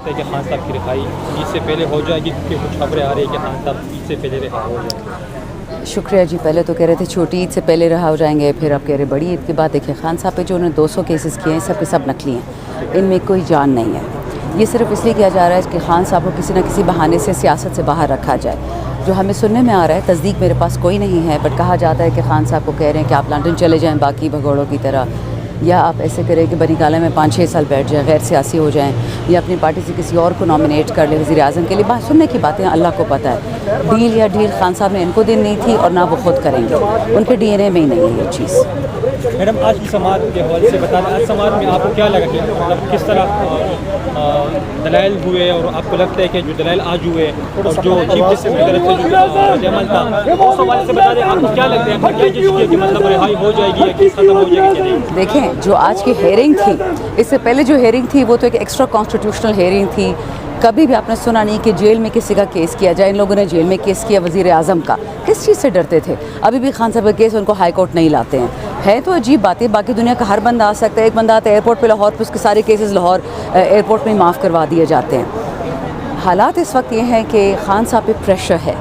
लगता है कि खान साहब की रिहाई ईद से पहले हो जाएगी, क्योंकि कुछ खबरें आ रही है कि खान साहब ईद से पहले रिहा हो जाएंगे? शुक्रिया जी। पहले तो कह रहे थे छोटी ईद से पहले रहा हो जाएंगे, फिर अब कह रहे बड़ी ईद की बात। देखिए खान साहब पे जो उन्होंने 200 केसेस किए हैं सब के सब नकली हैं, इनमें कोई जान नहीं है। ये सिर्फ इसलिए किया जा रहा है कि खान साहब को किसी न किसी बहाने से सियासत से बाहर रखा जाए। जो हमें सुनने में आ रहा है, तस्दीक मेरे पास कोई नहीं है, बट कहा जाता है कि खान साहब को कह रहे हैं कि आप लंदन चले जाएँ बाकी भगोड़ों की तरह, या आप ऐसे करें कि बनी गाला में 5-6 साल बैठ जाएँ, गैर सियासी हो जाएँ, या अपनी पार्टी से किसी और को नॉमिनेट कर ले वज़ीर आज़म के लिए। बात सुनने की बातें अल्लाह को पता है। डील या डील खान साहब ने इनको दिन नहीं थी और ना वो खुद करेंगे, उनके डीएनए में ही नहीं है ये चीज़। मैडम आज की समाज के हवाले से बता दें, आज समाज में आपको क्या लगा कि मतलब किस तरह दलाइल हुए, और आपको लगता है कि जो दलाइल आज हुए और जो चीफ जस्टिस की तरफ से जो अमल था उस हवाले से बता दें, आपको क्या लगता है, क्या चीज़ कि मतलब रिहाई हो जाएगी या केस खत्म हो जाएगी कि नहीं? देखें जो आज की हेयरिंग थी, इससे पहले जो हेयरिंग थी वो तो एक एक्स्ट्रा कॉन्स्टिट्यूशनल हेयरिंग थी। कभी भी आपने सुना नहीं कि जेल में किसी का केस किया जाए। इन लोगों ने जेल में केस किया वज़ीर आज़म का, किस चीज़ से डरते थे? अभी भी खान साहब का केस उनको हाई कोर्ट नहीं लाते हैं। है तो अजीब बात है, बाकी दुनिया का हर बंदा आ सकता है। एक बंदा आता है एयरपोर्ट पे लाहौर पे, उसके सारे केसेस लाहौर एयरपोर्ट में माफ़ करवा दिए जाते हैं। हालात इस वक्त ये हैं कि खान साहब पे प्रेशर है।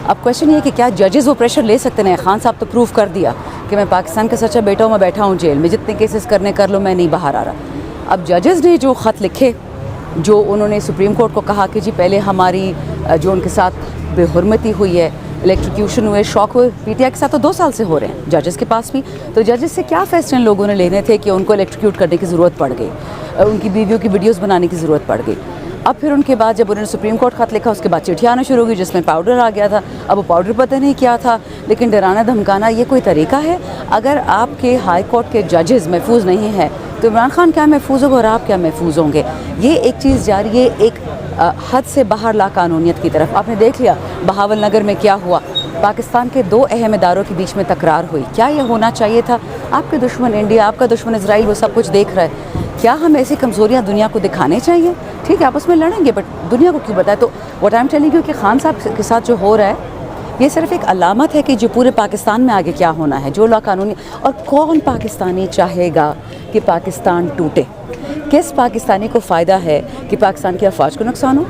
अब क्वेश्चन ये है कि क्या जजेस वो प्रेशर ले सकते हैं? खान साहब तो प्रूव कर दिया कि मैं पाकिस्तान का सच्चा बेटा हूँ, मैं बैठा हूँ जेल में, जितने केसेस करने कर लो, मैं नहीं बाहर आ रहा। अब जजेस ने जो ख़त लिखे, जो उन्होंने सुप्रीम कोर्ट को कहा कि जी पहले हमारी जो उनके साथ बेहुरमती हुई है, इलेक्ट्रिक्यूशन हुए, शॉक हुए, पीटीआई के साथ तो 2 साल से हो रहे हैं जजेस के पास भी। तो जजेस से क्या फैसले लोगों ने लेने थे कि उनको इलेक्ट्रिक्यूट करने की ज़रूरत पड़ गई, उनकी बीवियों की वीडियोस बनाने की ज़रूरत पड़ गई। अब फिर उनके बाद जब उन्होंने सुप्रीम कोर्ट खत लिखा, उसके बाद चिट्ठी आना शुरू हो गई जिसमें पाउडर आ गया था। अब वो पाउडर पता नहीं क्या था, लेकिन डराना धमकाना ये कोई तरीका है? अगर आपके हाई कोर्ट के जजेस महफूज नहीं हैं तो इमरान खान क्या महफूज होगा और आप क्या महफूज होंगे? ये एक चीज़ जारी है, एक हद से बाहर लाकानूनियत की तरफ। आपने देख लिया बहावल नगर में क्या हुआ, पाकिस्तान के 2 अहम इदारों के बीच में तकरार हुई। क्या यह होना चाहिए था? आपके दुश्मन इंडिया, आपका दुश्मन इजराइल, वो सब कुछ देख रहा है। क्या हम ऐसी कमज़ोरियाँ दुनिया को दिखाने चाहिए? ठीक है आपस में लड़ेंगे, बट दुनिया को क्यों बताए? तो what I am telling you कि खान साहब के साथ जो हो रहा है ये सिर्फ एक अलामत है कि जो पूरे पाकिस्तान में आगे क्या होना है, जो लाकानूनी। और कौन पाकिस्तानी चाहेगा कि पाकिस्तान टूटे? किस पाकिस्तानी को फ़ायदा है कि पाकिस्तान की अफवाज को नुकसान हो?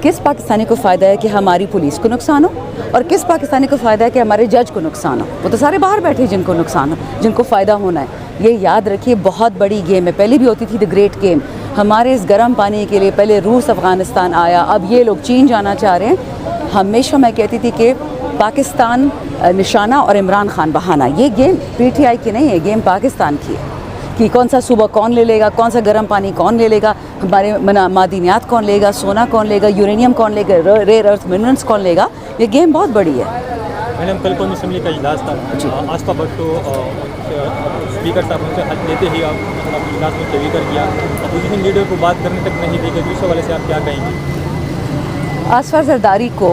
किस पाकिस्तानी को फ़ायदा है कि हमारी पुलिस को नुकसान हो? और किस पाकिस्तानी को फ़ायदा है कि हमारे जज को नुकसान हो? वो तो सारे बाहर बैठे जिनको नुकसान हो, जिनको फ़ायदा होना है। ये याद रखिए, बहुत बड़ी गेम है। पहले भी होती थी द ग्रेट गेम। हमारे इस गर्म पानी के लिए पहले रूस अफ़गानिस्तान आया, अब ये लोग चीन जाना चाह रहे हैं। हमेशा मैं कहती थी कि पाकिस्तान निशाना और इमरान खान बहाना। ये गेम पीटीआई की नहीं है, गेम पाकिस्तान की है कि कौन सा सूबा कौन ले लेगा, कौन सा गर्म पानी कौन ले लेगा, हमारे मादनियात कौन लेगा, सोना कौन लेगा, यूरेनियम कौन लेगा, रेयर अर्थ मिनरल्स कौन लेगा। ये गेम बहुत बड़ी है। मैडम कल कौमी असम्बली का इजलास था, आसपा भट्टो स्पीकर साहब उनसे हज लेते ही आप इजलास में चवी कर किया, अपोजिशन लीडर को बात करने तक नहीं देगा। दूसरे वाले से आप क्या कहेंगे? आसफा जरदारी को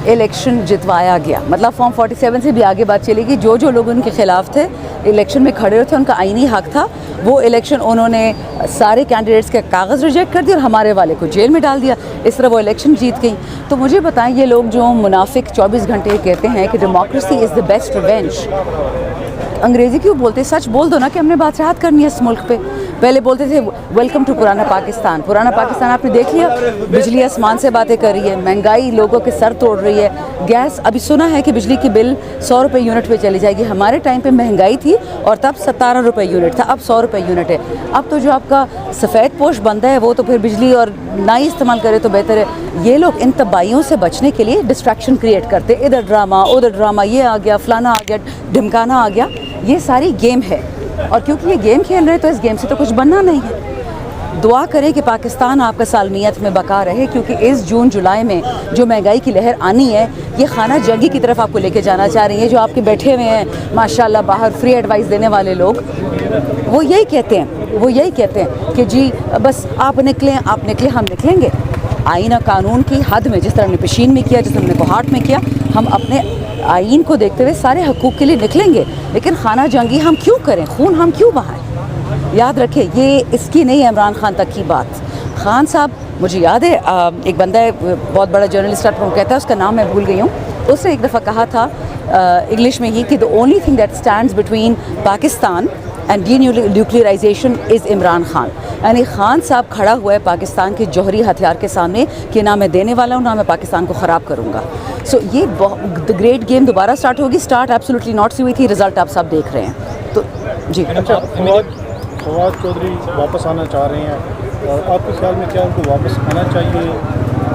इलेक्शन जितवाया गया, मतलब फॉर्म 47 से भी आगे बात चलेगी। जो जो लोग उनके खिलाफ थे, इलेक्शन में खड़े थे, उनका आईनी हक था। वो इलेक्शन उन्होंने सारे कैंडिडेट्स के कागज़ रिजेक्ट कर दिया और हमारे वाले को जेल में डाल दिया। इस तरह वो इलेक्शन जीत गई। तो मुझे बताएं, ये लोग जो मुनाफिक 24 घंटे कहते हैं कि democracy is the best revenge, अंग्रेज़ी क्यों बोलते? सच बोल दो ना कि हमने बादशाहत करनी है इस मुल्क पे। पहले बोलते थे वेलकम टू पुराना पाकिस्तान। पुराना पाकिस्तान आपने देख लिया, बिजली आसमान से बातें कर रही है, महंगाई लोगों के सर तोड़ रही है। गैस, अभी सुना है कि बिजली की बिल 100 रुपये यूनिट पे चली जाएगी। हमारे टाइम पे महंगाई थी और तब 17 रुपये यूनिट था, अब 100 रुपये यूनिट है। अब तो जो आपका सफ़ेद पोश बंदा है वो तो फिर बिजली और ना ही इस्तेमाल करे तो बेहतर है। ये लोग इन तबाहियों से बचने के लिए डिस्ट्रैक्शन क्रिएट करते, इधर ड्रामा उधर ड्रामा, ये आ गया फलाना आ गया, ढिमकाना आ गया। ये सारी गेम है, और क्योंकि ये गेम खेल रहे तो इस गेम से तो कुछ बनना नहीं है। दुआ करें कि पाकिस्तान आपका सालमियत में बका रहे, क्योंकि इस जून जुलाई में जो महंगाई की लहर आनी है, ये खाना जंगी की तरफ आपको लेके जाना चाह रही है। जो आपके बैठे हुए हैं माशाल्लाह बाहर फ्री एडवाइस देने वाले लोग, वो यही कहते हैं कि जी बस आप निकलें, हम निकलेंगे आईना कानून की हद में, जिस तरह हमने पेशीन में किया, जिस तरह हमने कोहाट में किया। हम अपने आइन को देखते हुए सारे हकूक़ के लिए निकलेंगे, लेकिन खाना जंगी हम क्यों करें, खून हम क्यों बहाएं? याद रखें, ये इसकी नहीं है इमरान खान तक की बात। खान साहब, मुझे याद है एक बंदा है बहुत बड़ा जर्नलिस्ट कहता है, उसका नाम मैं भूल गई हूँ, उसने एक दफ़ा कहा था इंग्लिश में ही कि the only thing that stands between Pakistan and D nuclearization is Imran Khan. यानी खान साहब खड़ा हुआ है पाकिस्तान के जौहरी हथियार के सामने कि ना मैं देने वाला हूँ ना मैं पाकिस्तान को ख़राब करूँगा। सो ये द ग्रेट गेम दोबारा स्टार्ट होगी। स्टार्ट एब्सोल्युटली नॉट सी हुई थी, रिजल्ट आप सब देख रहे हैं। तो जी अच्छा, फवाद चौधरी वापस आना चाह रहे हैं और आपके ख्याल में क्या उनको वापस आना चाहिए,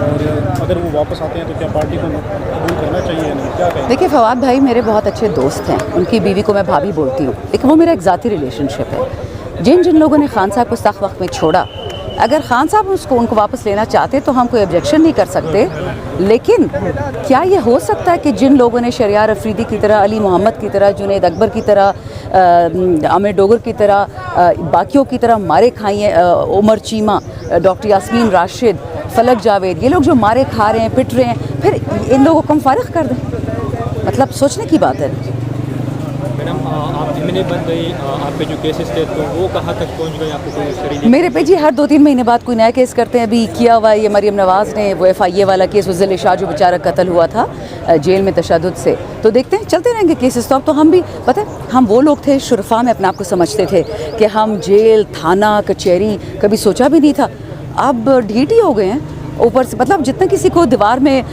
और अगर वो वापस आते हैं तो क्या पार्टी को कबूल करना चाहिए या नहीं, क्या कहें? देखिए फवाद भाई मेरे बहुत अच्छे दोस्त हैं, उनकी बीवी को मैं भाभी बोलती हूँ, लेकिन वो मेरा एक ज़ाती रिलेशनशिप है। जिन जिन लोगों ने खान साहब को सख्त वक्त में छोड़ा, अगर खान साहब उनको वापस लेना चाहते तो हम कोई ऑब्जेक्शन नहीं कर सकते। लेकिन क्या ये हो सकता है कि जिन लोगों ने शरियार अफरीदी की तरह, अली मोहम्मद की तरह, जुनैद अकबर की तरह, आमिर डोगर की तरह, बाकियों की तरह मारे खाइए, उमर चीमा, डॉक्टर यास्मीन राशिद, फलक जावेद, ये लोग जो मारे खा रहे हैं, पिट रहे हैं, फिर इन लोगों को हम फारिग कर दें? मतलब सोचने की बात है। मैडम आप एमएनए बन गई, आप पे जो केसेस थे तो वो कहाँ तक पहुँच गए, आपको कोई शरीर? मेरे पे जी हर 2-3 महीने बाद कोई नया केस करते हैं। अभी किया हुआ ये मरियम नवाज़ ने वो FIA वाला केस, उज़्ज़ल शाह जो बेचारा कत्ल हुआ था जेल में तशद्दुद से। तो देखते हैं, चलते रहेंगे केसेस। तो अब तो हम भी पता है, हम वो लोग थे शुरफा में अपने आप को समझते थे कि हम जेल, थाना, कचहरी कभी सोचा भी नहीं था। अब ढीठ ही हो गए हैं ऊपर से। मतलब जितना किसी को दीवार में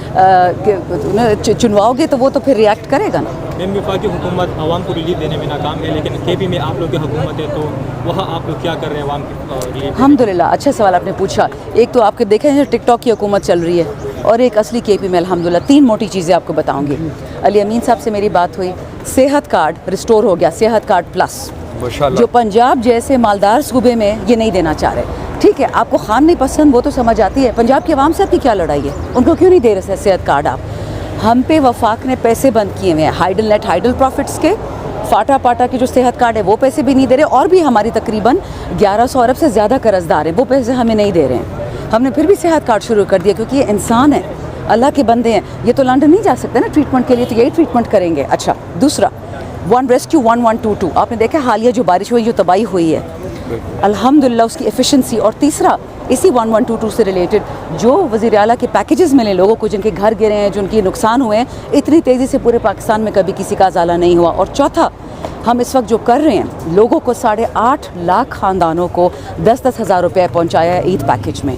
चुनवाओगे तो वो तो फिर रिएक्ट करेगा ना। मैम वफाकी हुकूमत आवाम को रिलीफ देने में नाकाम है, लेकिन KP में आप लोग की हुकूमत है, तो वहाँ आप लोग क्या कर रहे हैं आवाम की रिलीफ? अल्हम्दुलिल्लाह, अच्छा सवाल आपने पूछा। एक तो आपके देखें हैं टिकटॉक की हुकूमत चल रही है, और एक असली KP में अल्हम्दुलिल्लाह। 3 मोटी चीज़ें आपको बताऊँगी। अली अमीन साहब से मेरी बात हुई, सेहत कार्ड रिस्टोर हो गया, सेहत कार्ड प्लस, जो पंजाब जैसे मालदार सूबे में ये नहीं देना चाह रहे। ठीक है, आपको खान नहीं पसंद, वो तो समझ आती है। पंजाब की आवाम से आपकी क्या लड़ाई है? उनको क्यों नहीं दे रहे सेहत कार्ड आप? हम पे वफाक ने पैसे बंद किए हुए हैं, हाइडल नेट हाइडल प्रॉफिट्स के, फाटा पाटा के जो सेहत कार्ड है वो पैसे भी नहीं दे रहे, और भी हमारी तकरीबन 1100 अरब से ज़्यादा कर्जदार हैं, वो पैसे हमें नहीं दे रहे हैं। हमने फिर भी सेहत कार्ड शुरू कर दिया, क्योंकि ये इंसान है, अल्लाह के बंदे हैं। ये तो लंदन नहीं जा सकते ना ट्रीटमेंट के लिए, तो यही ट्रीटमेंट करेंगे। अच्छा, दूसरा वन रेस्क्यू 1122, आपने देखा हालिया जो बारिश हुई, जो तबाही हुई है, अल्हम्दुलिल्लाह उसकी एफिशिएंसी। और तीसरा इसी 1122 से रिलेटेड जो वज़ीर आला के पैकेजेस मिले लोगों को, जिनके घर गिरे हैं, जिनके नुकसान हुए हैं, इतनी तेज़ी से पूरे पाकिस्तान में कभी किसी का अजाला नहीं हुआ। और चौथा, हम इस वक्त जो कर रहे हैं, लोगों को 8.5 लाख ख़ानदानों को 10-10 हज़ार रुपये पहुँचाया है ईद पैकेज में।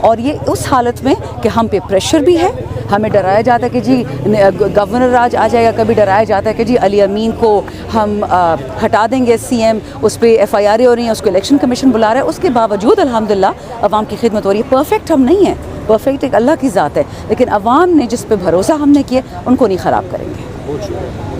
और ये उस हालत में कि हम पे प्रेशर भी है, हमें डराया जाता है कि जी गवर्नर राज आ जाएगा, कभी डराया जाता है कि जी अली अमीन को हम हटा देंगे CM, उस पर FIR हो रही है, उसको इलेक्शन कमीशन बुला रहा है। उसके बावजूद अल्हम्दुलिल्लाह अवाम की खिदमत हो रही है। परफेक्ट हम नहीं हैं, परफेक्ट एक अल्लाह की ज़ात है, लेकिन अवाम ने जिस पे भरोसा हमने किया उनको नहीं ख़राब करेंगे।